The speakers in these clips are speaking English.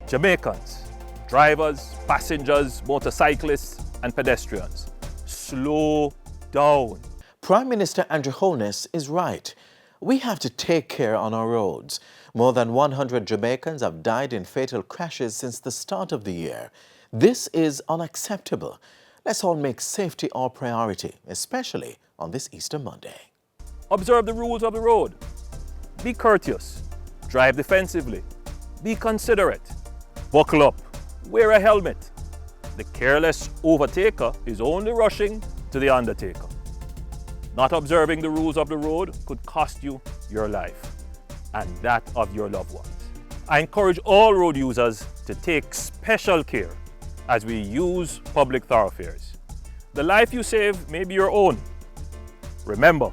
Jamaicans, drivers, passengers, motorcyclists, and pedestrians, slow down. Prime Minister Andrew Holness is right. We have to take care on our roads. More than 100 Jamaicans have died in fatal crashes since the start of the year. This is unacceptable. Let's all make safety our priority, especially on this Easter Monday. Observe the rules of the road. Be courteous. Drive defensively. Be considerate. Buckle up. Wear a helmet. The careless overtaker is only rushing to the undertaker. Not observing the rules of the road could cost you your life and that of your loved ones. I encourage all road users to take special care as we use public thoroughfares. The life you save may be your own. Remember,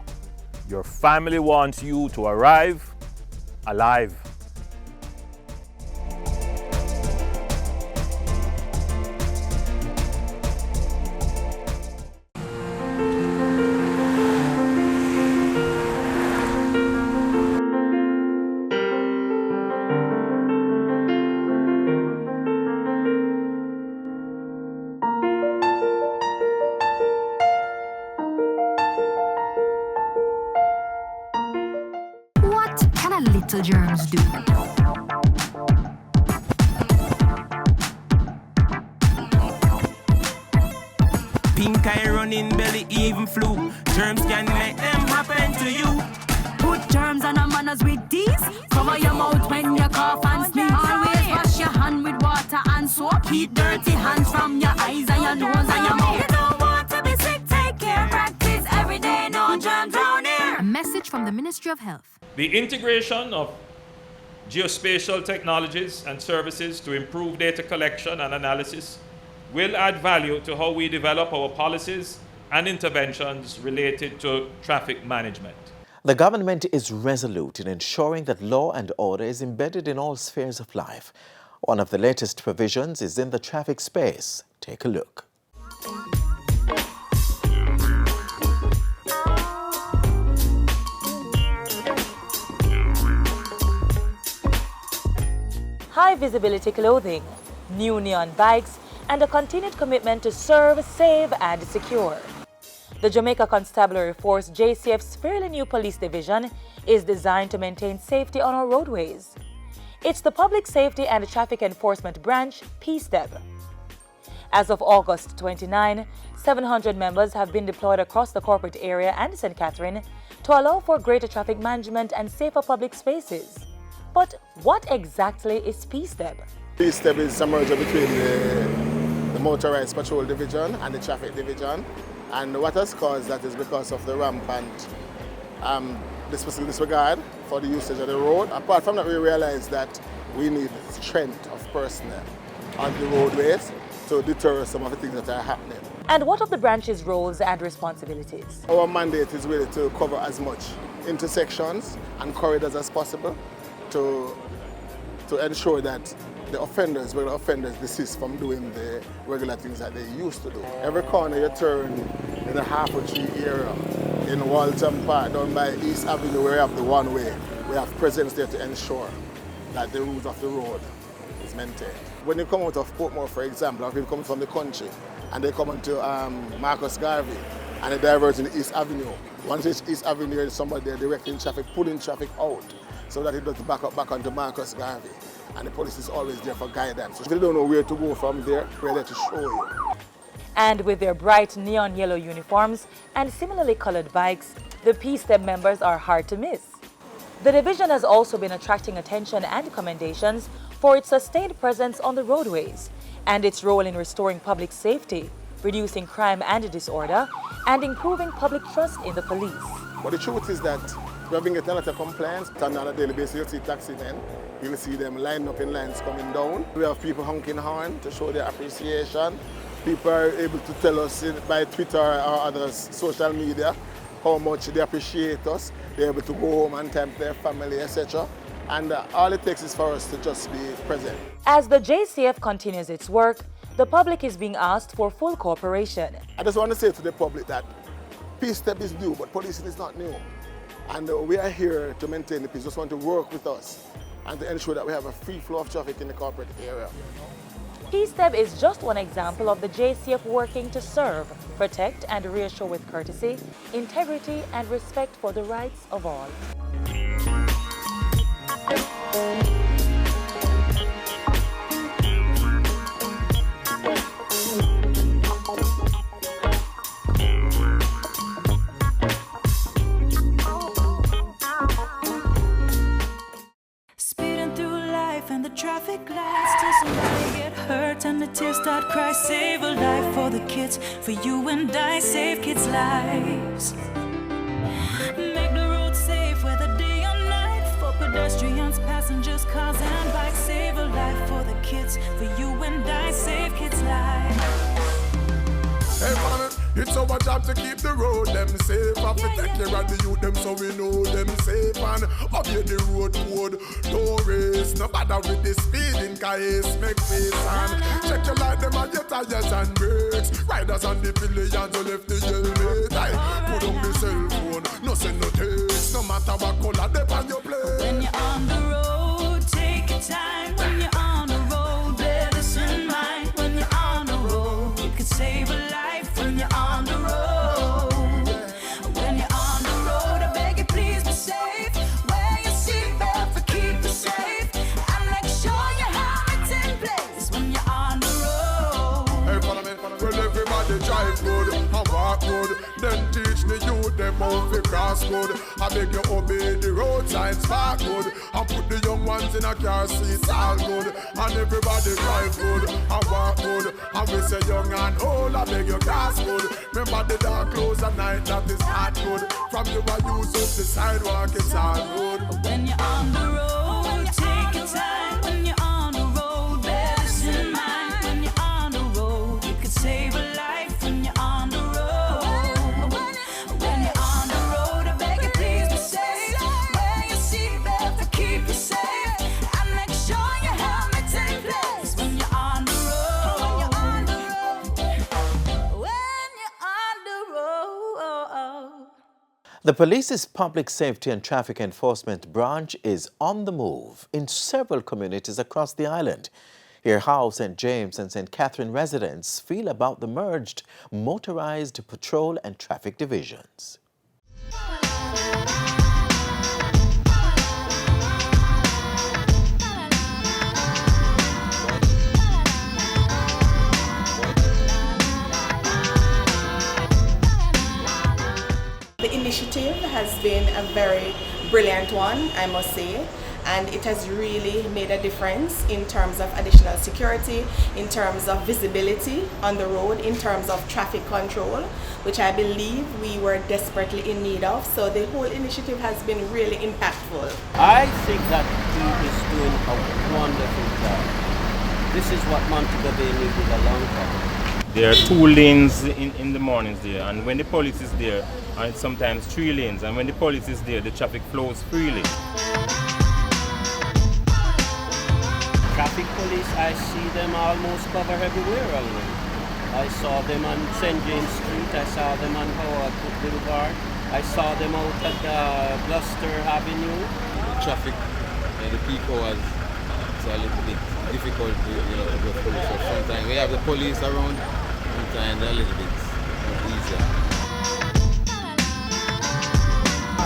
your family wants you to arrive alive. Little germs do. Pink eye running belly even flu. Germs can make them happen to you. Put germs and manners with these. Cover your mouth when you cough and sneeze. Always wash your hand with water and soap. Keep dirty hands from your eyes and your nose and your mouth. You don't want to be sick, take care. Practice every day, no germs down here. A message from the Ministry of Health. The integration of geospatial technologies and services to improve data collection and analysis will add value to how we develop our policies and interventions related to traffic management. The government is resolute in ensuring that law and order is embedded in all spheres of life. One of the latest provisions is in the traffic space. Take a look. High visibility clothing, new neon bikes, and a continued commitment to serve, save, and secure. The Jamaica Constabulary Force JCF's fairly new police division is designed to maintain safety on our roadways. It's the Public Safety and Traffic Enforcement Branch, PSTEB. As of August 29, 700 members have been deployed across the corporate area and St. Catherine to allow for greater traffic management and safer public spaces. But what exactly is PSTEB? PSTEB is a merger between the Motorized Patrol Division and the Traffic Division. And what has caused that is because of the rampant disregard for the usage of the road. Apart from that, we realize that we need strength of personnel on the roadways to deter some of the things that are happening. And what of the branch's roles and responsibilities? Our mandate is really to cover as much intersections and corridors as possible to ensure that the offenders, regular offenders, desist from doing the regular things that they used to do. Every corner you turn in the Harper-Tree area, in Walton Park, down by East Avenue, where we have the one way, we have presence there to ensure that the rules of the road is maintained. When you come out of Portmore, for example, or people coming from the country, and they come onto Marcus Garvey, and they divert in East Avenue. Once it's East Avenue, there's somebody there directing traffic, pulling traffic out, so that it doesn't back onto Marcus Garvey. And the police is always there for guidance. So if you don't know where to go from there, we're there to show you. And with their bright neon yellow uniforms and similarly colored bikes, the PSTEB members are hard to miss. The division has also been attracting attention and commendations for its sustained presence on the roadways and its role in restoring public safety, reducing crime and disorder, and improving public trust in the police. But the truth is that we have been getting a lot of complaints. On a daily basis, you'll see taxi men. You will see them lined up in lines coming down. We have people honking horn to show their appreciation. People are able to tell us by Twitter or other social media how much they appreciate us. They're able to go home on time to their family, etc. And all it takes is for us to just be present. As the JCF continues its work, the public is being asked for full cooperation. I just want to say to the public that PSTEB is new, but policing is not new. And we are here to maintain the peace. Just want to work with us and to ensure that we have a free flow of traffic in the corporate area. P-STEP is just one example of the JCF working to serve, protect and reassure with courtesy, integrity and respect for the rights of all. Traffic lights till somebody get hurt and the tears start cry. Save a life for the kids, for you and I. Save kids' lives. Make the road safe whether day or night, for pedestrians, passengers, cars and bikes. Save a life for the kids, for you and I. Save kids' lives. Hey man, it's our job to keep the road them safe. Have to take care of the youth them so we know them safe. And obey the road code, don't race. No bother with the speeding case, make face. And check your light them on your tires and brakes. Riders on the pillions who left the helmet. Aye, put on the cell phone, no send no text. No matter what color they on your plate. When you're on the road, take your time. When you're on the road, bear this in mind. When you're on the road, you can save a life. When you're on the road, when you're on the road, I beg you please be safe. Wear your seatbelt for keep you safe, and make sure your helmet's in place when you're on the road. Hey, follow me. Well, everybody drive good and walk good. Then teach the youth them how to cross good. I beg you obey the road signs, park good. And put the young ones in a car seats, all good. And everybody drive good and walk good. And we say young and old, I beg you gas good. Remember the dark close at night, that is not good. From you I use up the sidewalk, it's all good. When you're on the road, take your time. When you're on the road, bear this in mind. When you're on the road, you can save a life. When you're on the road, when you're on the road, I beg you please be safe. Wear your seatbelt to keep you safe, and make sure your helmet's in place when you're on the road. When you're on the road, when you're on the road. The police's Public Safety and Traffic Enforcement branch is on the move in several communities across the island. Hear how St. James and St. Catherine residents feel about the merged motorized patrol and traffic divisions. The initiative has been a very brilliant one, I must say, and it has really made a difference in terms of additional security, in terms of visibility on the road, in terms of traffic control, which I believe we were desperately in need of. So the whole initiative has been really impactful. I think that he is doing a wonderful job. This is what Montego Bay needed a long time. There are 2 lanes in the mornings there, and when the police is there, and sometimes 3 lanes, and when the police is there, the traffic flows freely. Traffic police, I see them almost cover everywhere already. I saw them on St. James Street, I saw them on Howard Boulevard, I saw them out at Gloucester Avenue. The traffic, the peak hours, it's a little bit difficult to go through. So sometimes we have the police around, sometimes they're a little bit easier.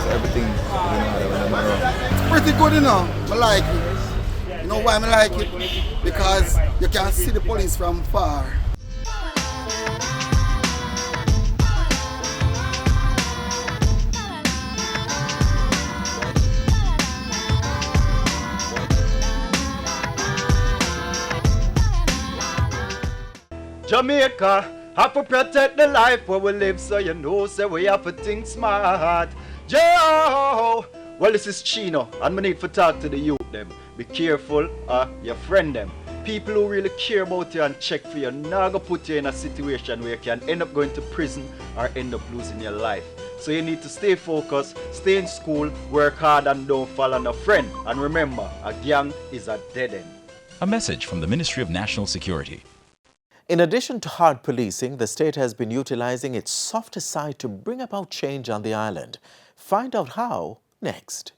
So everything, it's pretty good, I like it. You know why I like it? Because you can see the police from far. Jamaica, have to protect the life where we live, so you know, say we have to think smart. Joe! Well, this is Chino, and we need to talk to the youth them. Be careful, your friend them. People who really care about you and check for you, not gonna put you in a situation where you can end up going to prison or end up losing your life. So you need to stay focused, stay in school, work hard and don't fall on a friend. And remember, a gang is a dead end. A message from the Ministry of National Security. In addition to hard policing, the state has been utilizing its softer side to bring about change on the island. Find out how next.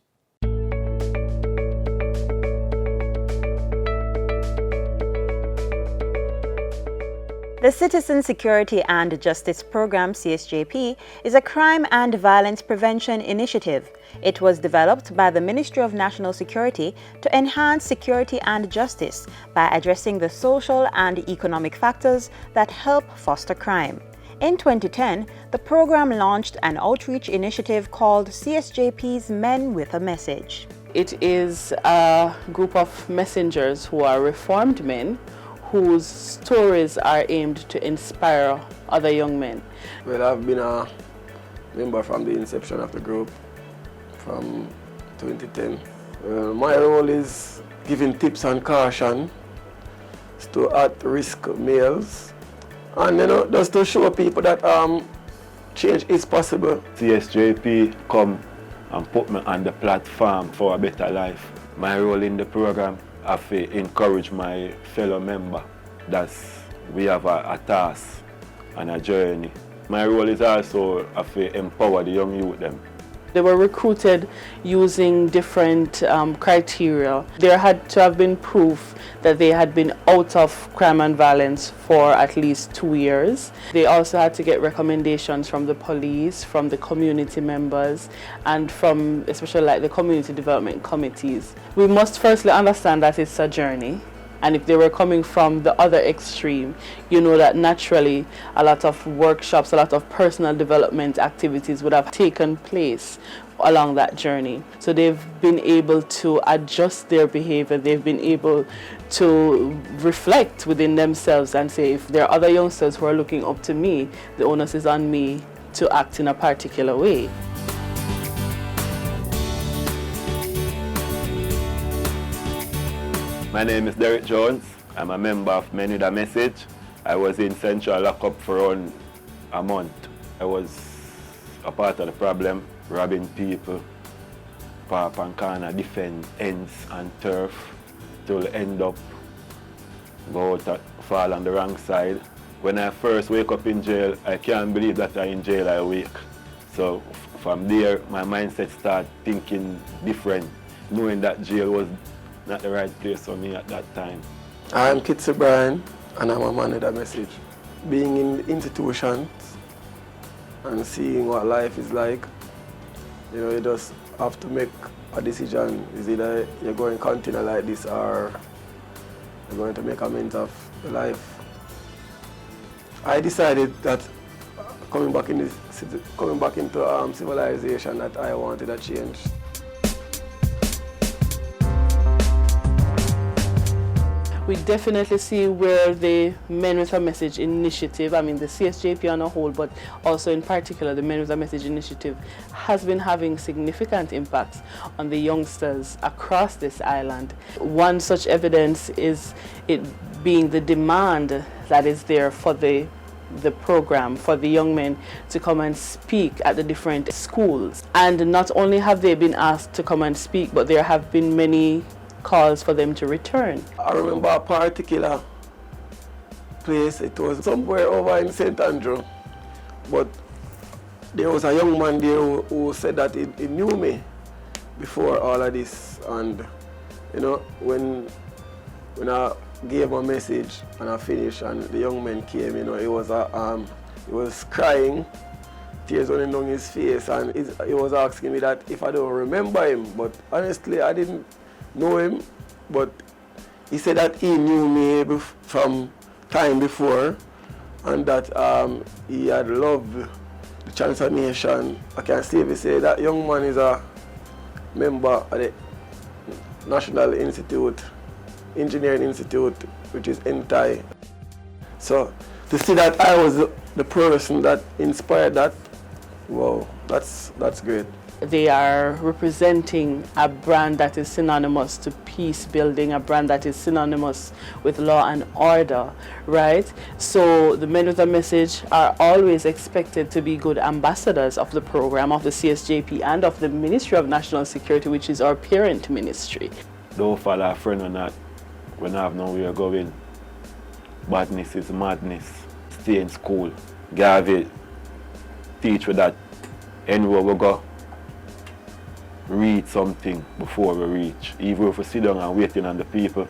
The Citizen Security and Justice Program, CSJP, is a crime and violence prevention initiative. It was developed by the Ministry of National Security to enhance security and justice by addressing the social and economic factors that help foster crime. In 2010, the program launched an outreach initiative called CSJP's Men with a Message. It is a group of messengers who are reformed men whose stories are aimed to inspire other young men. Well, I've been a member from the inception of the group from 2010. My role is giving tips and caution to at-risk males, and just to show people that change is possible. CSJP come and put me on the platform for a better life. My role in the program, I encourage my fellow member that we have a task and a journey. My role is also to empower the young youth them. They were recruited using different criteria. There had to have been proof that they had been out of crime and violence for at least 2 years. They also had to get recommendations from the police, from the community members, and from especially like the community development committees. We must firstly understand that it's a journey. And if they were coming from the other extreme, you know that naturally a lot of workshops, a lot of personal development activities would have taken place along that journey. So they've been able to adjust their behavior. They've been able to reflect within themselves and say, if there are other youngsters who are looking up to me, the onus is on me to act in a particular way. My name is Derek Jones. I'm a member of Men with a Message. I was in Central Lockup for around a month. I was a part of the problem, robbing people, park and corner, defend ends and turf, till end up go out fall on the wrong side. When I first wake up in jail, I can't believe that I'm in jail I wake. So from there, my mindset started thinking different, knowing that jail was not the right place for me at that time. I'm Kitsi Brian, and I'm a Man with a Message. Being in institutions and seeing what life is like, you just have to make a decision. Is either you're going to continue like this or you're going to make amends of your life. I decided that coming back into civilization, that I wanted a change. We definitely see where the Men with a Message initiative, I mean the CSJP on a whole, but also in particular the Men with a Message initiative, has been having significant impacts on the youngsters across this island. One such evidence is it being the demand that is there for the program, for the young men to come and speak at the different schools. And not only have they been asked to come and speak, but there have been many calls for them to return. I remember a particular place, it was somewhere over in St. Andrew, but there was a young man there who said that he knew me before all of this, and when I gave him a message and I finished and the young man came, he was crying, tears running down his face, and he was asking me that if I don't remember him, but honestly I didn't know him, but he said that he knew me from time before, and that he had loved the transformation. I can safely say that young man is a member of the National Engineering Institute, which is NTI. So to see that I was the person that inspired that, wow, that's great. They are representing a brand that is synonymous to peace building, a brand that is synonymous with law and order, right? So the Men with a Message are always expected to be good ambassadors of the program, of the CSJP, and of the Ministry of National Security, which is our parent ministry. Don't follow a friend or not when I have nowhere going. Badness is madness. Stay in school. Garvey teach you that anywhere we go, read something before we reach. Even if we sit down and waiting on the people,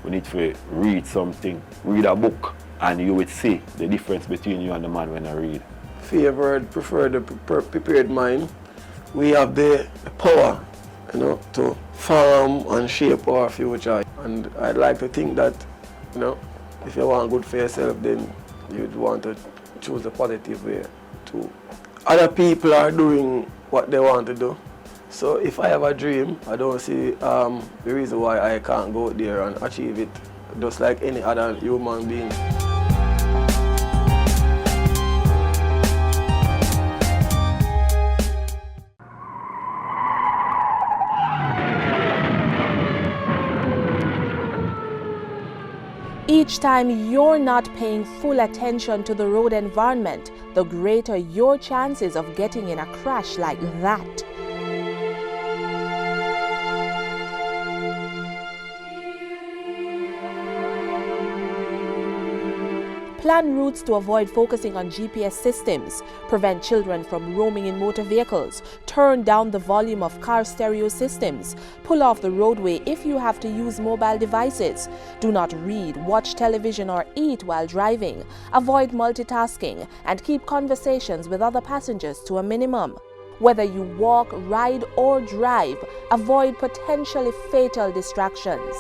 we need to read something. Read a book and you would see the difference between you and the man when I read. Favored, preferred, the prepared mind. We have the power, to form and shape our future. And I'd like to think that, if you want good for yourself, then you'd want to choose the positive way too. Other people are doing what they want to do. So if I have a dream, I don't see the reason why I can't go there and achieve it, just like any other human being. Each time you're not paying full attention to the road environment, the greater your chances of getting in a crash like that. Plan routes to avoid focusing on GPS systems, prevent children from roaming in motor vehicles, turn down the volume of car stereo systems, pull off the roadway if you have to use mobile devices, do not read, watch television or eat while driving, avoid multitasking, and keep conversations with other passengers to a minimum. Whether you walk, ride or drive, avoid potentially fatal distractions.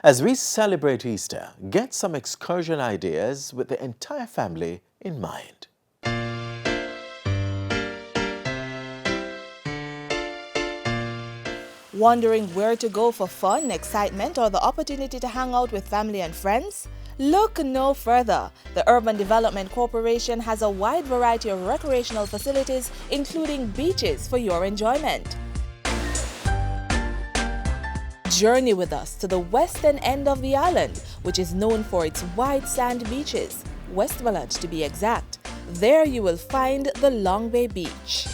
As we celebrate Easter, get some excursion ideas with the entire family in mind. Wondering where to go for fun, excitement, or the opportunity to hang out with family and friends? Look no further. The Urban Development Corporation has a wide variety of recreational facilities, including beaches, for your enjoyment. Journey with us to the western end of the island, which is known for its white sand beaches, Westmoreland to be exact. There you will find the Long Bay Beach.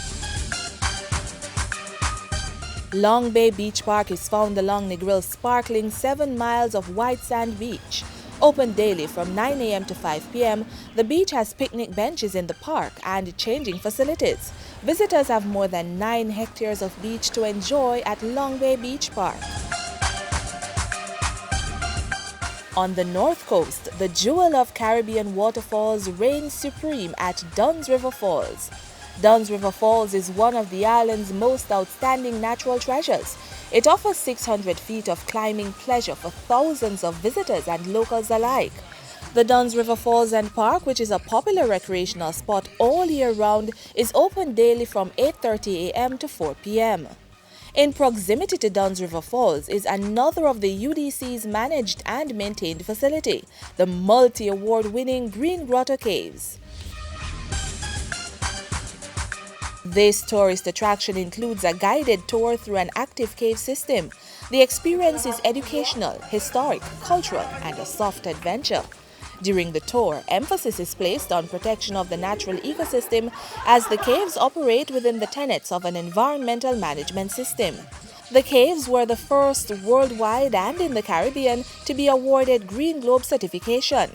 Long Bay Beach Park is found along Negril's sparkling 7 miles of white sand beach. Open daily from 9 a.m. to 5 p.m., the beach has picnic benches in the park and changing facilities. Visitors have more than 9 hectares of beach to enjoy at Long Bay Beach Park. On the north coast, the jewel of Caribbean waterfalls reigns supreme at Dunn's River Falls. Dunn's River Falls is one of the island's most outstanding natural treasures. It offers 600 feet of climbing pleasure for thousands of visitors and locals alike. The Dunn's River Falls and Park, which is a popular recreational spot all year round, is open daily from 8:30 a.m. to 4 p.m. In proximity to Dunn's River Falls is another of the UDC's managed and maintained facility, the multi-award-winning Green Grotto Caves. This tourist attraction includes a guided tour through an active cave system. The experience is educational, historic, cultural, and a soft adventure. During the tour, emphasis is placed on protection of the natural ecosystem as the caves operate within the tenets of an environmental management system. The caves were the first worldwide and in the Caribbean to be awarded Green Globe certification.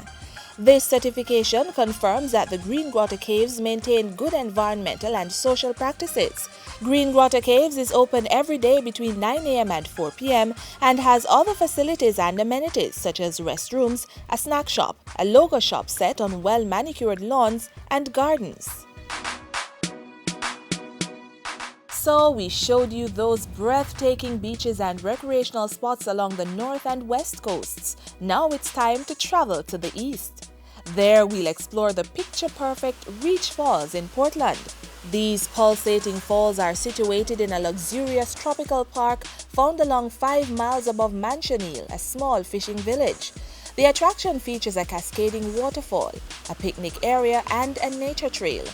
This certification confirms that the Green Grotto Caves maintain good environmental and social practices. Green Grotto Caves is open every day between 9 a.m. and 4 p.m. and has other facilities and amenities such as restrooms, a snack shop, a logo shop set on well-manicured lawns, and gardens. So we showed you those breathtaking beaches and recreational spots along the north and west coasts. Now it's time to travel to the east. There we'll explore the picture-perfect Reach Falls in Portland. These pulsating falls are situated in a luxurious tropical park found along 5 miles above Manchonil, a small fishing village. The attraction features a cascading waterfall, a picnic area, and a nature trail.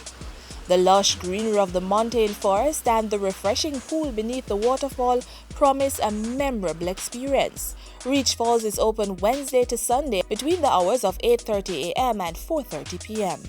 The lush greenery of the montane forest and the refreshing pool beneath the waterfall promise a memorable experience. Reach Falls is open Wednesday to Sunday between the hours of 8:30 a.m. and 4:30 p.m.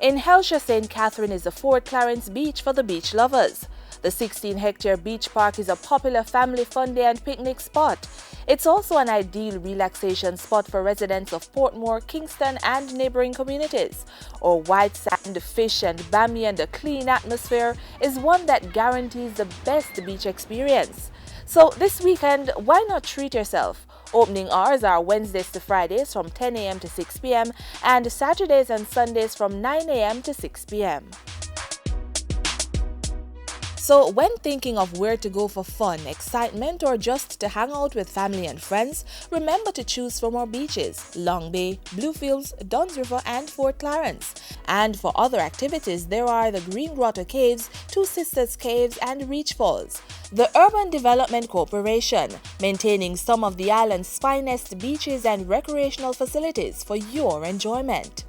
In Helsha, St. Catherine is the Fort Clarence Beach for the beach lovers. The 16-hectare beach park is a popular family fun day and picnic spot. It's also an ideal relaxation spot for residents of Portmore, Kingston, and neighboring communities. Our white sand, fish, and bammy and a clean atmosphere is one that guarantees the best beach experience. So this weekend, why not treat yourself? Opening hours are Wednesdays to Fridays from 10 a.m. to 6 p.m. and Saturdays and Sundays from 9 a.m. to 6 p.m. So when thinking of where to go for fun, excitement, or just to hang out with family and friends, remember to choose from our beaches: Long Bay, Bluefields, Duns River, and Fort Clarence. And for other activities, there are the Green Grotto Caves, Two Sisters Caves, and Reach Falls. The Urban Development Corporation, maintaining some of the island's finest beaches and recreational facilities for your enjoyment.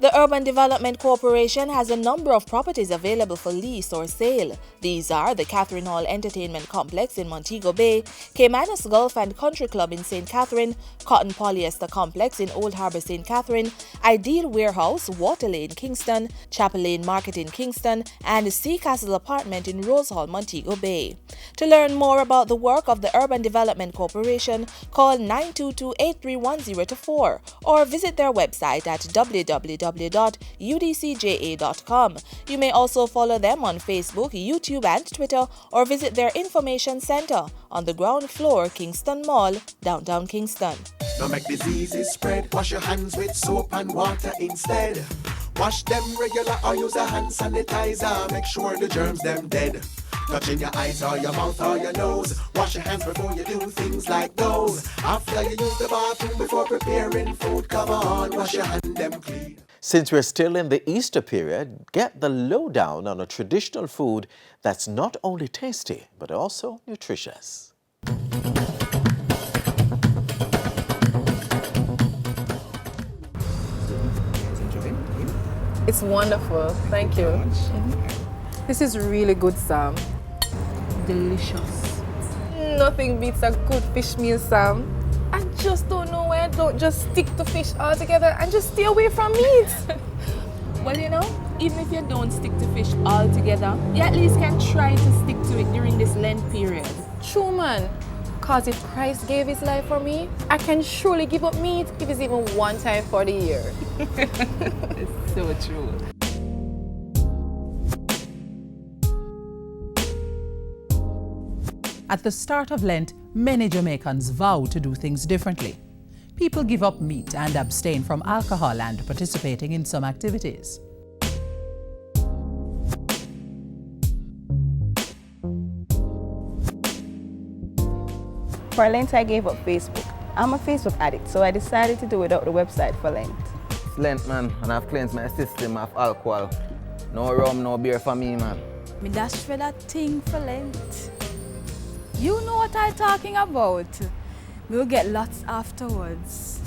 The Urban Development Corporation has a number of properties available for lease or sale. These are the Catherine Hall Entertainment Complex in Montego Bay, Caymanas Golf and Country Club in St. Catherine, Cotton Polyester Complex in Old Harbour, St. Catherine, Ideal Warehouse, Water Lane, Kingston, Chapel Lane Market in Kingston, and Sea Castle Apartment in Rose Hall, Montego Bay. To learn more about the work of the Urban Development Corporation, call 922-831-024 or visit their website at www.udcja.com. You may also follow them on Facebook, YouTube, and Twitter, or visit their information center on the ground floor, Kingston Mall, downtown Kingston. Don't make diseases spread. Wash your hands with soap and water instead. Wash them regular or use a hand sanitizer. Make sure the germs them dead. Touching your eyes or your mouth or your nose. Wash your hands before you do things like those. After you use the bathroom before preparing food, come on, wash your hand them clean. Since we're still in the Easter period, get the lowdown on a traditional food that's not only tasty, but also nutritious. It's wonderful. Thank you. This is really good, Sam. Delicious. Nothing beats a good fish meal, Sam. I just don't know why I don't just stick to fish altogether and just stay away from meat. Well, you know, even if you don't stick to fish altogether, you at least can try to stick to it during this Lent period. True, man. Because if Christ gave his life for me, I can surely give up meat if it's even one time for the year. It's so true. At the start of Lent, many Jamaicans vow to do things differently. People give up meat and abstain from alcohol and participating in some activities. For Lent, I gave up Facebook. I'm a Facebook addict, so I decided to do without the website for Lent. It's Lent, man, and I've cleansed my system of alcohol. No rum, no beer for me, man. Me dash for that thing for Lent. You know what I'm talking about. We'll get lots afterwards.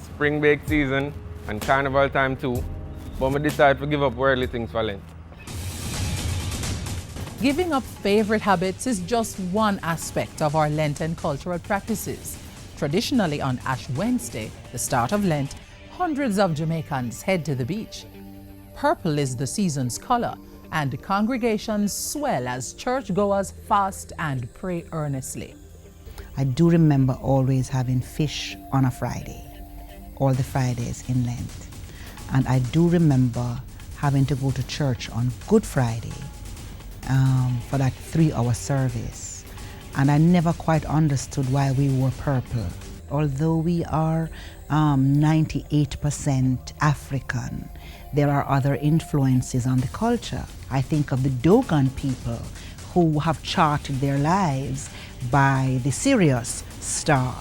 Spring break season and carnival time too, but I decided to give up worldly things for Lent. Giving up favorite habits is just one aspect of our Lenten cultural practices. Traditionally on Ash Wednesday, the start of Lent, hundreds of Jamaicans head to the beach. Purple is the season's color, and congregations swell as churchgoers fast and pray earnestly. I do remember always having fish on a Friday, all the Fridays in Lent. And I do remember having to go to church on Good Friday for that 3-hour service. And I never quite understood why we wore purple. Although we are 98% African, there are other influences on the culture. I think of the Dogon people who have charted their lives by the Sirius star,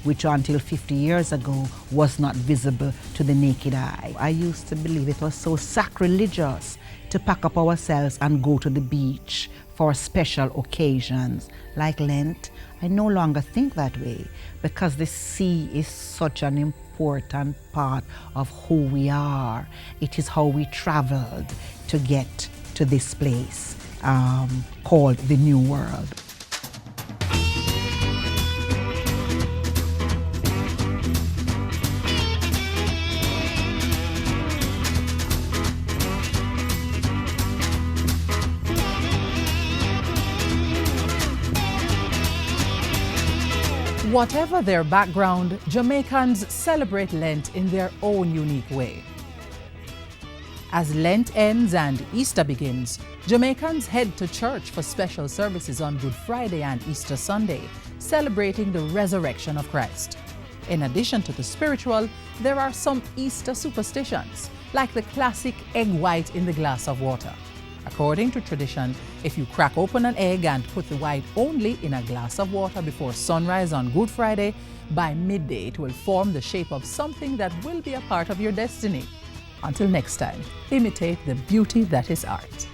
which until 50 years ago was not visible to the naked eye. I used to believe it was so sacrilegious to pack up ourselves and go to the beach for special occasions like Lent. I no longer think that way because the sea is such an important part of who we are. It is how we traveled to get to this place called the New World. Whatever their background, Jamaicans celebrate Lent in their own unique way. As Lent ends and Easter begins, Jamaicans head to church for special services on Good Friday and Easter Sunday, celebrating the resurrection of Christ. In addition to the spiritual, there are some Easter superstitions, like the classic egg white in the glass of water. According to tradition, if you crack open an egg and put the white only in a glass of water before sunrise on Good Friday, by midday it will form the shape of something that will be a part of your destiny. Until next time, imitate the beauty that is art.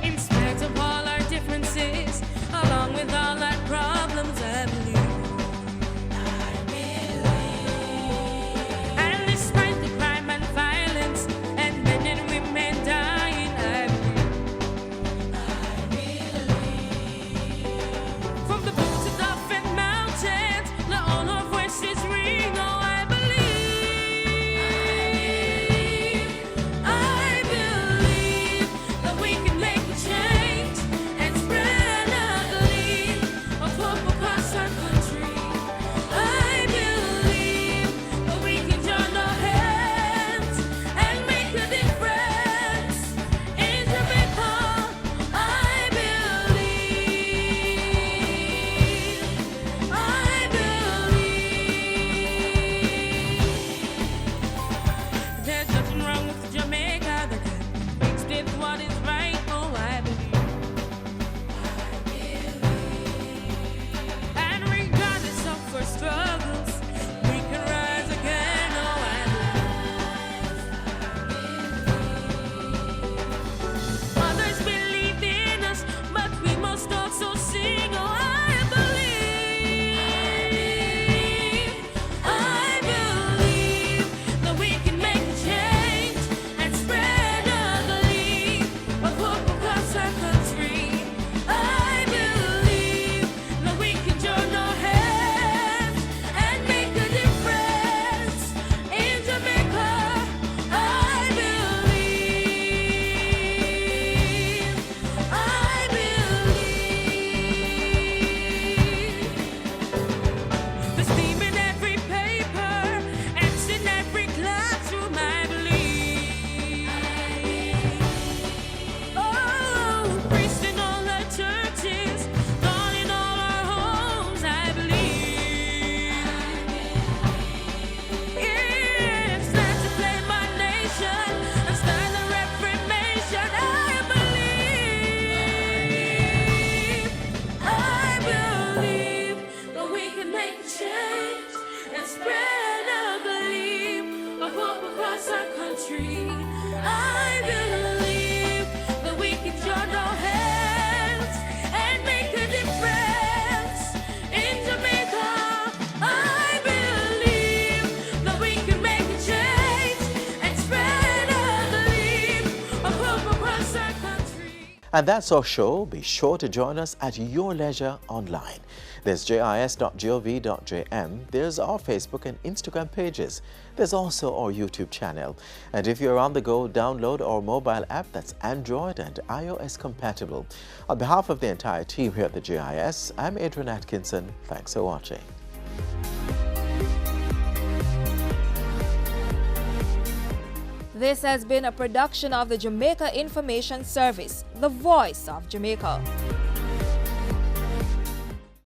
In spite of all our differences, along with all our problems, I believe. And despite the crime and violence and men and women dying, I believe. From the boots of Dauphin Mountains, let all our voices ring. Oh, I believe. I believe that we can make a change and spread a gleam of hope across our country. I believe that we can join our hands and make a difference in Jamaica. I believe. There's nothing wrong with Jamaica that can fix it what is right. Oh, I believe. And regardless of our struggles, we can rise again. Oh, I believe. Others believe in us, but we must also sing. Oh, I believe. I believe that we can make a change and spread a gleam of hope across our country. I believe that we can join our hands and make a difference in Jamaica. I believe. I believe. There's steam in every paper, ants in every classroom. I believe. Oh, priests in all our churches, God in all our homes. I believe. It's time to claim our nation and start the Reformation. I believe. I believe that we can make a change and spread a gleam of hope across our country. I believe that we can join our hands and make a difference in Jamaica. I believe that we can make a change and spread a gleam of hope across our country. And that's our show. Be sure to join us at your leisure online. There's jis.gov.jm. There's our Facebook and Instagram pages. There's also our YouTube channel. And if you're on the go, download our mobile app that's Android and iOS compatible. On behalf of the entire team here at the JIS, I'm Adrian Atkinson. Thanks for watching. This has been a production of the Jamaica Information Service, the voice of Jamaica.